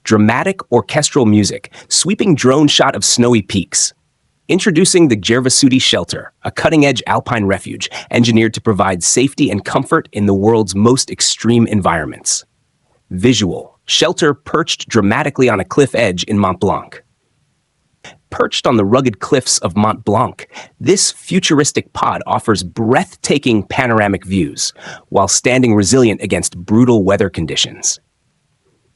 Dramatic orchestral music, sweeping drone shot of snowy peaks. Introducing the Gervasuti Shelter, a cutting-edge alpine refuge engineered to provide safety and comfort in the world's most extreme environments. Visual, shelter perched dramatically on a cliff edge in Mont Blanc. Perched on the rugged cliffs of Mont Blanc, this futuristic pod offers breathtaking panoramic views while standing resilient against brutal weather conditions.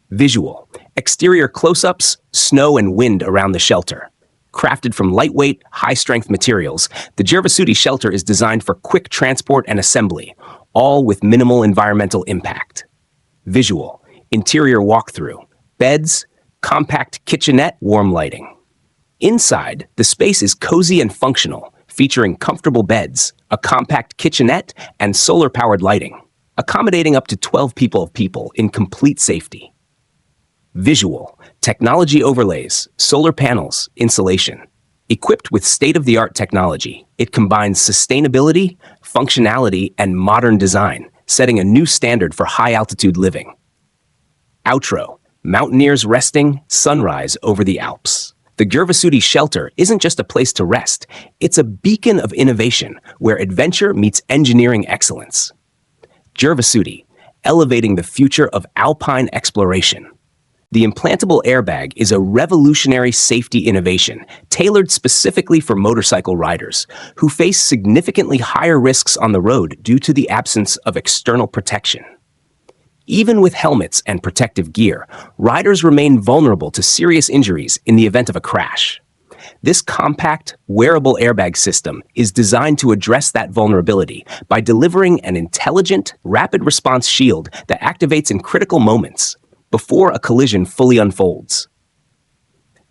Visual, exterior close-ups, snow and wind around the shelter. Crafted from lightweight, high-strength materials, the Gervasuti Shelter is designed for quick transport and assembly, all with minimal environmental impact. Visual, interior walkthrough, beds, compact kitchenette, warm lighting. Inside, the space is cozy and functional, featuring comfortable beds, a compact kitchenette, and solar-powered lighting, accommodating up to 12 people in complete safety. Visual, technology overlays, solar panels, insulation. Equipped with state-of-the-art technology, it combines sustainability, functionality, and modern design, setting a new standard for high-altitude living. Outro, mountaineers resting, sunrise over the Alps. The Gervasuti Shelter isn't just a place to rest, it's a beacon of innovation where adventure meets engineering excellence. Gervasuti, elevating the future of alpine exploration. The implantable airbag is a revolutionary safety innovation tailored specifically for motorcycle riders who face significantly higher risks on the road due to the absence of external protection. Even with helmets and protective gear, riders remain vulnerable to serious injuries in the event of a crash. This compact, wearable airbag system is designed to address that vulnerability by delivering an intelligent, rapid response shield that activates in critical moments, before a collision fully unfolds.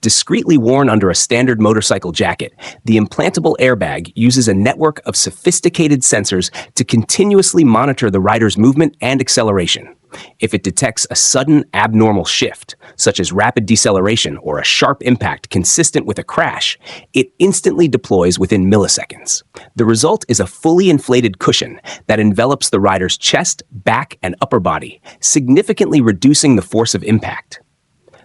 Discreetly worn under a standard motorcycle jacket, the implantable airbag uses a network of sophisticated sensors to continuously monitor the rider's movement and acceleration. If it detects a sudden abnormal shift, such as rapid deceleration or a sharp impact consistent with a crash, it instantly deploys within milliseconds. The result is a fully inflated cushion that envelops the rider's chest, back, and upper body, significantly reducing the force of impact.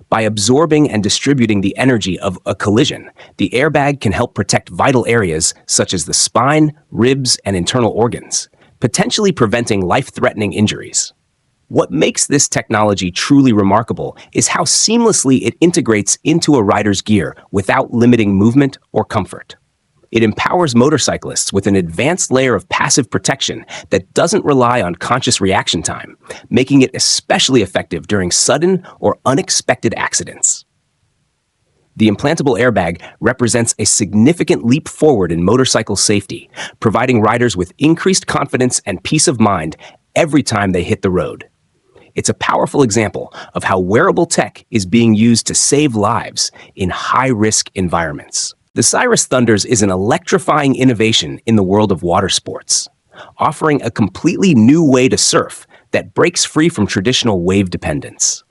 By absorbing and distributing the energy of a collision, the airbag can help protect vital areas such as the spine, ribs, and internal organs, potentially preventing life-threatening injuries. What makes this technology truly remarkable is how seamlessly it integrates into a rider's gear without limiting movement or comfort. It empowers motorcyclists with an advanced layer of passive protection that doesn't rely on conscious reaction time, making it especially effective during sudden or unexpected accidents. The implantable airbag represents a significant leap forward in motorcycle safety, providing riders with increased confidence and peace of mind every time they hit the road. It's a powerful example of how wearable tech is being used to save lives in high-risk environments. The Cirrus Thunders is an electrifying innovation in the world of water sports, offering a completely new way to surf that breaks free from traditional wave dependence.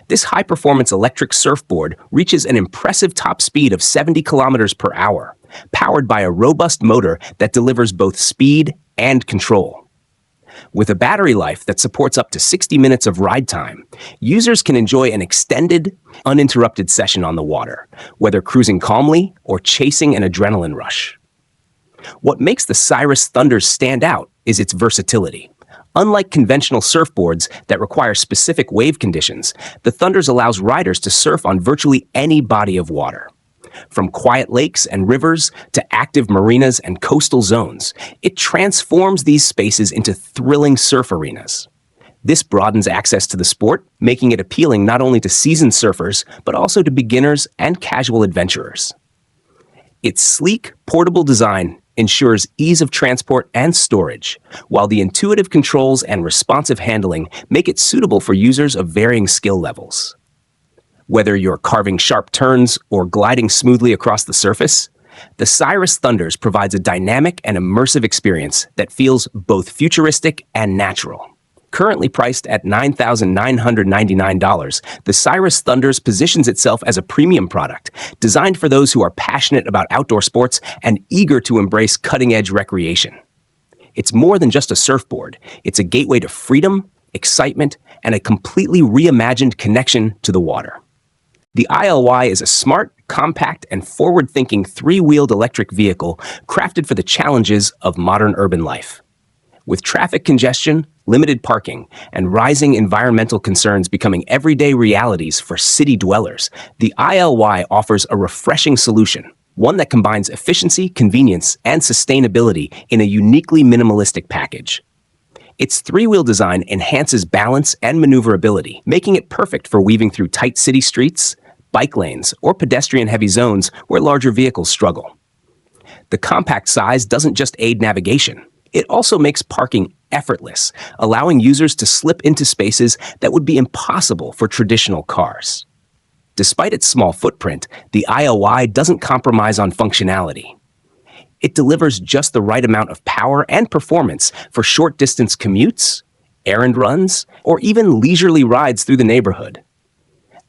This high-performance electric surfboard reaches an impressive top speed of 70 kilometers per hour, powered by a robust motor that delivers both speed and control. With a battery life that supports up to 60 minutes of ride time, users can enjoy an extended, uninterrupted session on the water, whether cruising calmly or chasing an adrenaline rush. What makes the Cirrus Thunders stand out is its versatility. Unlike conventional surfboards that require specific wave conditions, the Thunders allows riders to surf on virtually any body of water. From quiet lakes and rivers to active marinas and coastal zones, it transforms these spaces into thrilling surf arenas. This broadens access to the sport, making it appealing not only to seasoned surfers, but also to beginners and casual adventurers. Its sleek, portable design ensures ease of transport and storage, while the intuitive controls and responsive handling make it suitable for users of varying skill levels. Whether you're carving sharp turns or gliding smoothly across the surface, the Cirrus Thunders provides a dynamic and immersive experience that feels both futuristic and natural. Currently priced at $9,999, the Cirrus Thunders positions itself as a premium product, designed for those who are passionate about outdoor sports and eager to embrace cutting-edge recreation. It's more than just a surfboard. It's a gateway to freedom, excitement, and a completely reimagined connection to the water. The ILY is a smart, compact, and forward-thinking three-wheeled electric vehicle crafted for the challenges of modern urban life. With traffic congestion, limited parking, and rising environmental concerns becoming everyday realities for city dwellers, the ILY offers a refreshing solution, one that combines efficiency, convenience, and sustainability in a uniquely minimalistic package. Its three-wheel design enhances balance and maneuverability, making it perfect for weaving through tight city streets, bike lanes, or pedestrian-heavy zones where larger vehicles struggle. The compact size doesn't just aid navigation. It also makes parking effortless, allowing users to slip into spaces that would be impossible for traditional cars. Despite its small footprint, the ILY doesn't compromise on functionality. It delivers just the right amount of power and performance for short-distance commutes, errand runs, or even leisurely rides through the neighborhood.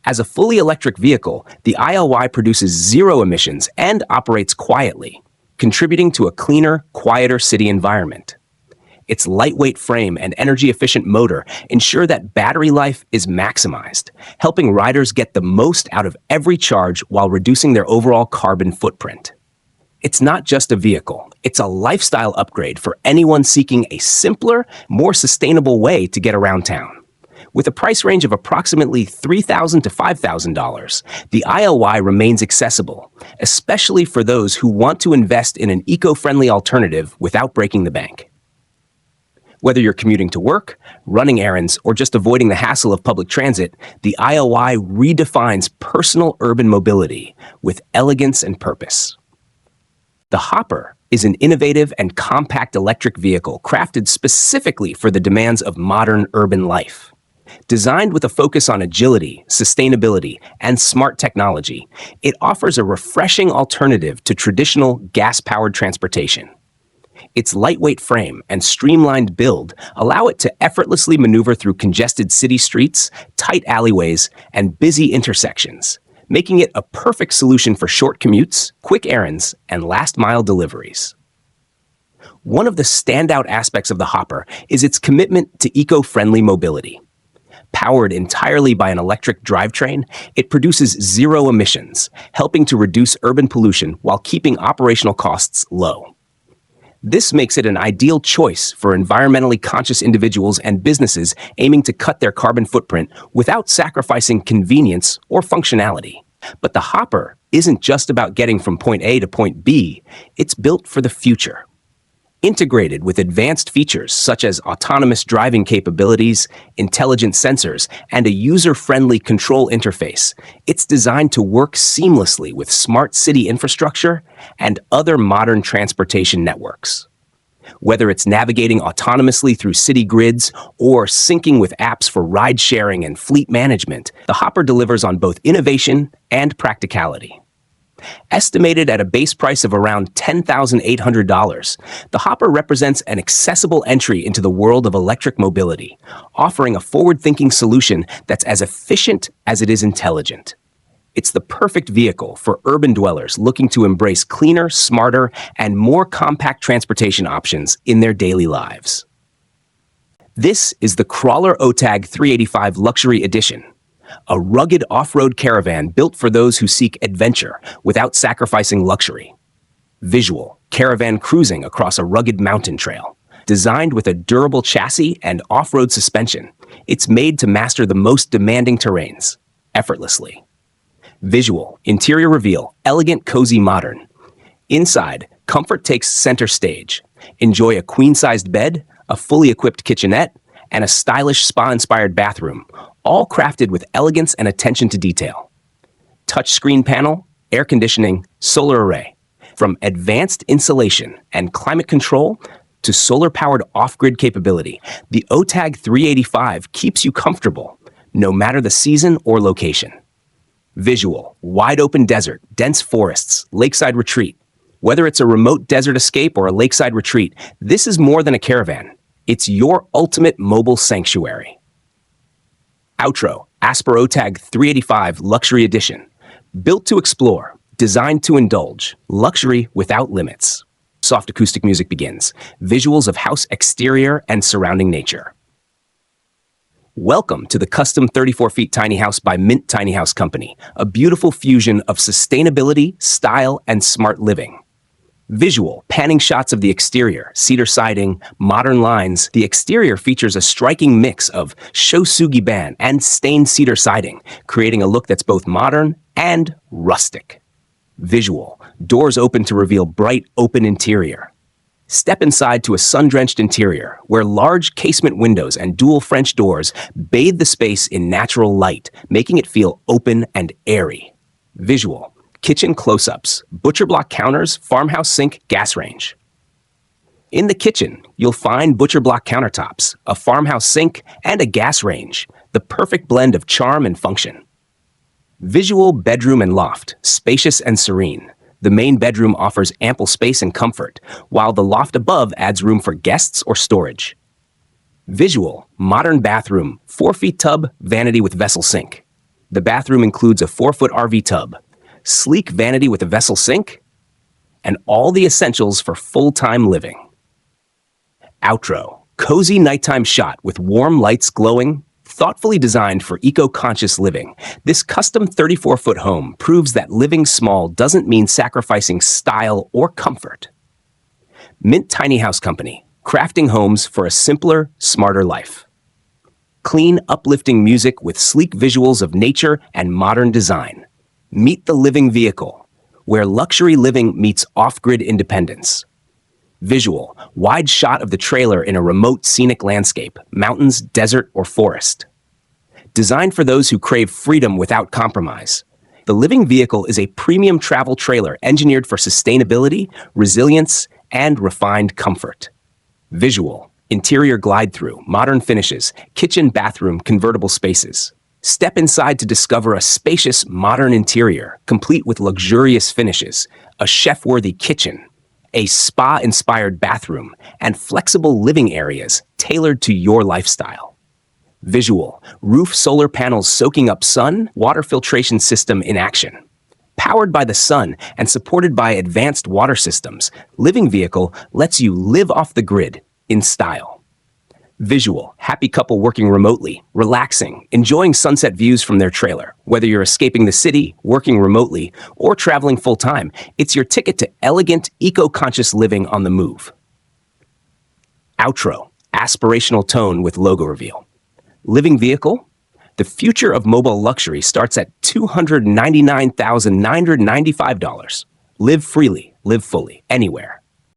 As a fully electric vehicle, the ILY produces zero emissions and operates quietly, contributing to a cleaner, quieter city environment. Its lightweight frame and energy-efficient motor ensure that battery life is maximized, helping riders get the most out of every charge while reducing their overall carbon footprint. It's not just a vehicle, it's a lifestyle upgrade for anyone seeking a simpler, more sustainable way to get around town. With a price range of approximately $3,000 to $5,000, the ILY remains accessible, especially for those who want to invest in an eco-friendly alternative without breaking the bank. Whether you're commuting to work, running errands, or just avoiding the hassle of public transit, the ILY redefines personal urban mobility with elegance and purpose. The Hopper is an innovative and compact electric vehicle crafted specifically for the demands of modern urban life. Designed with a focus on agility, sustainability, and smart technology, it offers a refreshing alternative to traditional gas-powered transportation. Its lightweight frame and streamlined build allow it to effortlessly maneuver through congested city streets, tight alleyways, and busy intersections, making it a perfect solution for short commutes, quick errands, and last-mile deliveries. One of the standout aspects of the Hopper is its commitment to eco-friendly mobility. Powered entirely by an electric drivetrain, it produces zero emissions, helping to reduce urban pollution while keeping operational costs low. This makes it an ideal choice for environmentally conscious individuals and businesses aiming to cut their carbon footprint without sacrificing convenience or functionality. But the Hopper isn't just about getting from point A to point B, it's built for the future. Integrated with advanced features such as autonomous driving capabilities, intelligent sensors, and a user-friendly control interface, it's designed to work seamlessly with smart city infrastructure and other modern transportation networks. Whether it's navigating autonomously through city grids or syncing with apps for ride-sharing and fleet management, the Hopper delivers on both innovation and practicality. Estimated at a base price of around $10,800, the Hopper represents an accessible entry into the world of electric mobility, offering a forward-thinking solution that's as efficient as it is intelligent. It's the perfect vehicle for urban dwellers looking to embrace cleaner, smarter, and more compact transportation options in their daily lives. This is the Crawler OTAG 385 Luxury Edition, a rugged off-road caravan built for those who seek adventure without sacrificing luxury. Visual, caravan cruising across a rugged mountain trail. Designed with a durable chassis and off-road suspension, it's made to master the most demanding terrains, effortlessly. Visual, interior reveal, elegant, cozy, modern. Inside, comfort takes center stage. Enjoy a queen-sized bed, a fully equipped kitchenette, and a stylish spa-inspired bathroom, all crafted with elegance and attention to detail. Touchscreen panel, air conditioning, solar array. From advanced insulation and climate control to solar-powered off-grid capability, the OTAG 385 keeps you comfortable, no matter the season or location. Visual, wide-open desert, dense forests, lakeside retreat. Whether it's a remote desert escape or a lakeside retreat, this is more than a caravan. It's your ultimate mobile sanctuary. Outro, Asperotag 385 Luxury Edition. Built to explore, designed to indulge, luxury without limits. Soft acoustic music begins. Visuals of house exterior and surrounding nature. Welcome to the custom 34 feet tiny house by Mint Tiny House Company, a beautiful fusion of sustainability, style, and smart living. Visual, panning shots of the exterior, cedar siding, modern lines. The exterior features a striking mix of shosugi ban and stained cedar siding, creating a look that's both modern and rustic. Visual, doors open to reveal bright, open interior. Step inside to a sun-drenched interior, where large casement windows and dual French doors bathe the space in natural light, making it feel open and airy. Visual, kitchen close-ups, butcher block counters, farmhouse sink, gas range. In the kitchen, you'll find butcher block countertops, a farmhouse sink, and a gas range, the perfect blend of charm and function. Visual bedroom and loft, spacious and serene. The main bedroom offers ample space and comfort, while the loft above adds room for guests or storage. Visual, modern bathroom, 4-feet tub, vanity with vessel sink. The bathroom includes a 4-foot RV tub, sleek vanity with a vessel sink, and all the essentials for full-time living. Outro, cozy nighttime shot with warm lights glowing, thoughtfully designed for eco-conscious living. This custom 34-foot home proves that living small doesn't mean sacrificing style or comfort. Mint Tiny House Company, crafting homes for a simpler, smarter life. Clean, uplifting music with sleek visuals of nature and modern design. Meet the living vehicle, where luxury living meets off-grid independence. Visual, wide shot of the trailer in a remote scenic landscape, mountains, desert, or forest. Designed for those who crave freedom without compromise. The living vehicle is a premium travel trailer engineered for sustainability, resilience, and refined comfort. Visual, interior glide-through, modern finishes, kitchen, bathroom, convertible spaces. Step inside to discover a spacious, modern interior, complete with luxurious finishes, a chef-worthy kitchen, a spa-inspired bathroom, and flexible living areas tailored to your lifestyle. Visual, roof solar panels soaking up sun, water filtration system in action. Powered by the sun and supported by advanced water systems, living vehicle lets you live off the grid in style. Visual, happy couple working remotely, relaxing, enjoying sunset views from their trailer. Whether you're escaping the city, working remotely, or traveling full-time, it's your ticket to elegant, eco-conscious living on the move. Outro, aspirational tone with logo reveal. Living vehicle? The future of mobile luxury starts at $299,995. Live freely, live fully, anywhere.